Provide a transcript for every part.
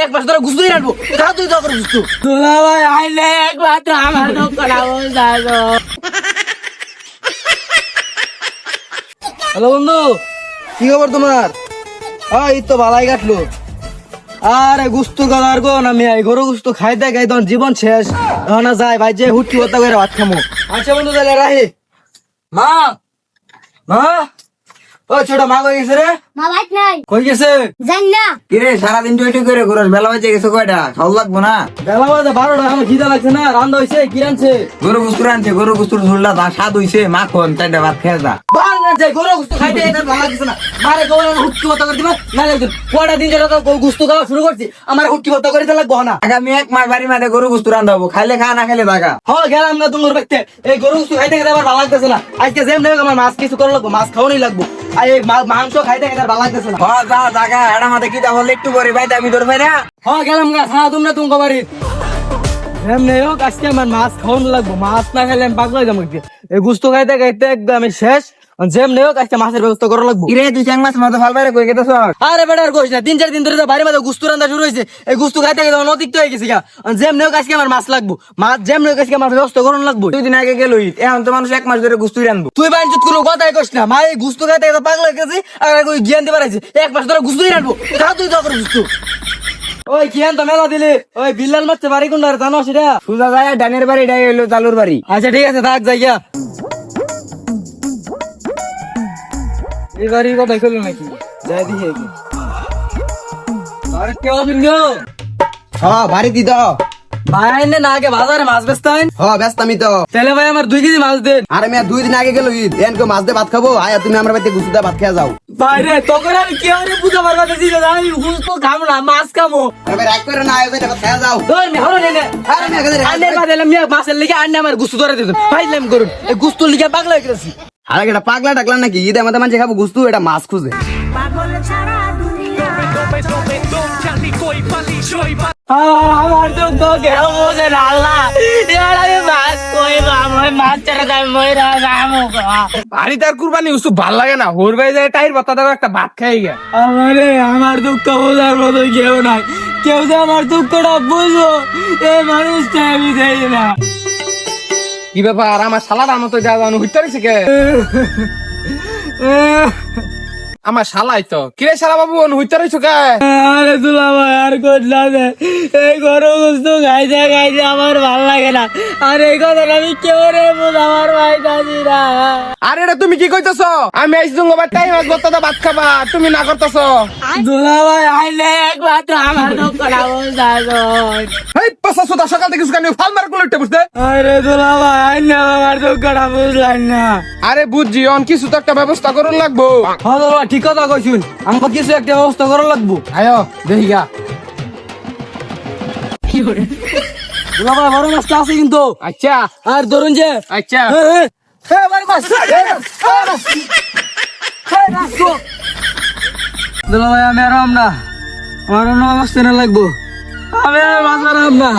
এক মাস ধরে গুস্তু রাখবো খাও তুই তো করে গুস্তু দুলা ভাই আইলে একমাত্র আমার দোকানে বসাবো। হ্যালো বন্ধু, কি খবর তোমার? এই তো ভালাই কাটলো। আরে গুস্তু গাদার গো না মেয়ে গরু গুস্তু খাইতে খাইতে তখন জীবন শেষ। না যায় ভাই যে হুটকি হত্যা করে ভাত খামো। আচ্ছা বন্ধু তাহলে রাহি। মা মা ও ছোট মা কই গেছে রে? মা বাইক নাই, কই গেছে? জানি না। কিরে সারাদিন টুইটুই করে ঘুরস, বেলা বাজে গেছে কয়টা? খাওয়া লাগবো না? বেলা বাজে 12টা, আমার খিদা লাগছে না। রান্না হইছে, কি রানছে? গরু গুস্তুর আনছে, গরু গুস্তুর ঝুললা দা স্বাদ হইছে, মাখন চারটা ভাত খেয়ে যা। বাল রানছে, গরু গুস্তু খাইতে এটা ভালো লাগছে না। মারে গোবর হুটকি হত্যা করে দিবা না লাগছে। কয়টা দিন ধরে তো গুস্তু খাওয়া শুরু করছি, আমার হুটকি হত্যা করে দিতে লাগবো না। আগামী 1 মাস বাড়ি মাঠে গরু গুস্তু রান্ধাবো, খাইলে খা না খাইলে থাকা। গেলাম না তোমার ব্যক্তি। এই গরু গুস্তু খাইতে খাইতে আমার ভালো লাগতেছে না। আজকে যেম নেই আমার মাছ কিছু করা লাগবো, মাছ খাওয়ানোই লাগবো। আর এই মাংস খাইতে খাইতে ভালো লাগতেছে না। যা জাগা এটা মাঠে কি তাহলে একটু পরে বাইতে আমি তোর ভাইরা গেলাম গা খা তোমরা তুমি বাড়ি এমনি হোক আজকে আমার মাছ খাওয়ানো লাগবো। মাছ না খাইলে আমি পাগল হয়ে যাবো। এই গুস্তু খাইতে খাইতে একদম আমি শেষ। যেমনি হোক আজকে মাছের ব্যবস্থা করা লাগবো। কিরে তুই 1 মাস মতো ফাল বাইরে কই গেতেছ? আরে বেটার কইস না, 3-4 দিন ধরে বাইরে মাঝে গুস্তু রান্না শুরু হয়েছে। এই গুস্তু খাইতে খাইতে অতিরিক্ত হয়ে গেছে গা। যেমনি হোক আজকে আমার মাছ লাগবো। মাছ যেমনি হোক আজকে আমার ব্যবস্থা করানো লাগবো। 2 দিন আগে গেল ঈদ, এখন তো মানুষ 1 মাস ধরে গুস্তুই রানবো। তুই বাইরে কোনো কথাই কইস না। মা এই গুস্তু খাইতে খাইতে পাগল হয়ে গেছি। আর কই জ্ঞান দিবার আছে 1 মাস ধরে গুস্তুই রাখবো। খা তুই তো করে গুস্তু। ওই জ্ঞান তো মেলা দিলি। ওই বিল্লাল মারতে বাড়ি কোনটা জানো সেটা? সুজা যায় ডানের বাড়ি ডাই হইলো চালুর বাড়ি। আচ্ছা ঠিক আছে থাক যাই গিয়া। এই বাড়ির কথা কইলো নাকি? যাই দিই কি আরে কেউ শুনছো? বাড়ি দি দাও। ভাই নে না আগে বাজারে মাছ বেচতে হয়। ব্যস্ত আমি তো। তাহলে ভাই আমার 2 কেজি মাছ দেন। আরে মিয়া 2 দিন আগে গেল ঈদ, এখন কেউ মাছ দিয়ে ভাত খাবো? আয়া তুমি আমার বাড়িতে গুস্তুদা ভাত খেয়ে যাও। ভাই রে তখন আমি কি আরে বুঝা পারবা না যে আমি গুস্ত খাবো না মাছ খাবো। আরে রাগ করে না, আয়া ভাত খেয়ে যাও। ধর নে হলো নে আরে মিয়া গেলে আন্নে বাদেলাম মিয়া মাছের লিগে আন্নে আমার গুস্ত ধরে দিতেন। ভাইলাম করুন এই গুস্ত লিগে পাগলা হয়ে গেছি। আরে এটা পাগলা টাকলা নাকি? ঈদে আমাদের মানুষ খাবো গুস্তু, এটা মাছ খুঁজে। আমার তো তো কেউ বোঝে না আল্লাহ। এবার আমি মাছ কইব, আমার মাছ ছাড়া আমি মইরা যাবো। বাড়ি তার কুরবানি উসু ভাল লাগে না, হোর ভাই যায় টাইর বাতা দাও একটা ভাত খাই গে। আমারে আমার দুঃখ বোঝার মতো কেউ নাই। কেউ যে আমার দুঃখটা বুঝো এই মানুষটা আমি দেই না। কি ব্যাপার, আমার শালার মতো যা জানো হইতে রয়েছে কে? আমার শালাই তো কিরে শালা বাবু হইতে রয়েছে কে? আরে দুলা ভাই আর করলা দে। এই গরু গুস্তু খাইতে খাইতে আমার ভাল লাগে না। আর এই কথা আমি কেউ রে বুঝ আমার ভাই দাদি না। আরে এটা তুমি কি কইতেছ? আমি আইছি তোমার টাইম আজ বাতা ভাত খাবা, তুমি না করতেছ। দুলা ভাই আইলে একমাত্র আমার দুঃখটা বুঝালো। এই পাশা সুদা সকাল থেকে সুকানি ফাল মার গুলো উঠতে বুঝতে। আরে দুলা ভাই আইলে আমার দুঃখটা বুঝলাম না। আরে বুঝছি অন কিছু তো একটা ব্যবস্থা করুন লাগবো। হ্যাঁ ঠিক কথা কইছুন, আমাকে কিছু একটা ব্যবস্থা করা লাগবো। আয়ো দেখি গা। দুলা ভাই বড় মাছটা আছে কিন্তু। আচ্ছা আর ধরুন যে আচ্ছা দুলা ভাই আমি আরাম না, আমার অন্য অবস্থা না লাগবো। আমি আর মাছ আরাম না।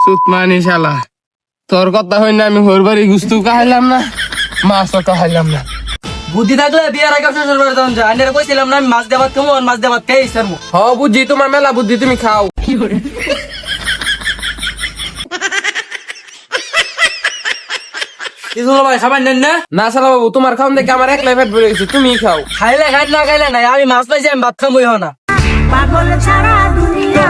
সুত মানি শালা, তোর কথা হই না আমি হোর বাড়ি গুস্তু খাইলাম না, মাছও খাইলাম না। বুদ্ধি থাকলে বিয়ার আগে শ্বশুর বাড়ি যাওয়া যায়। আন্নের কইছিলাম না আমি মাছ দেবাত খাবো, মাছ দেবাত খেয়ে ইসারবো। হ বুঝছি, তোমার মেলা বুদ্ধি, তুমি খাও। কি দুলা ভাই খাবার নেন না? না শালা বাবু, তোমার খাওন দেখে আমার একলাই পেট ভরে গেছে, তুমি খাও। খাইলে খাই না খাইলে নাই, আমি মাছ পাইছি আমি ভাত খাবো না। পাগল ছাড়া দুনিয়া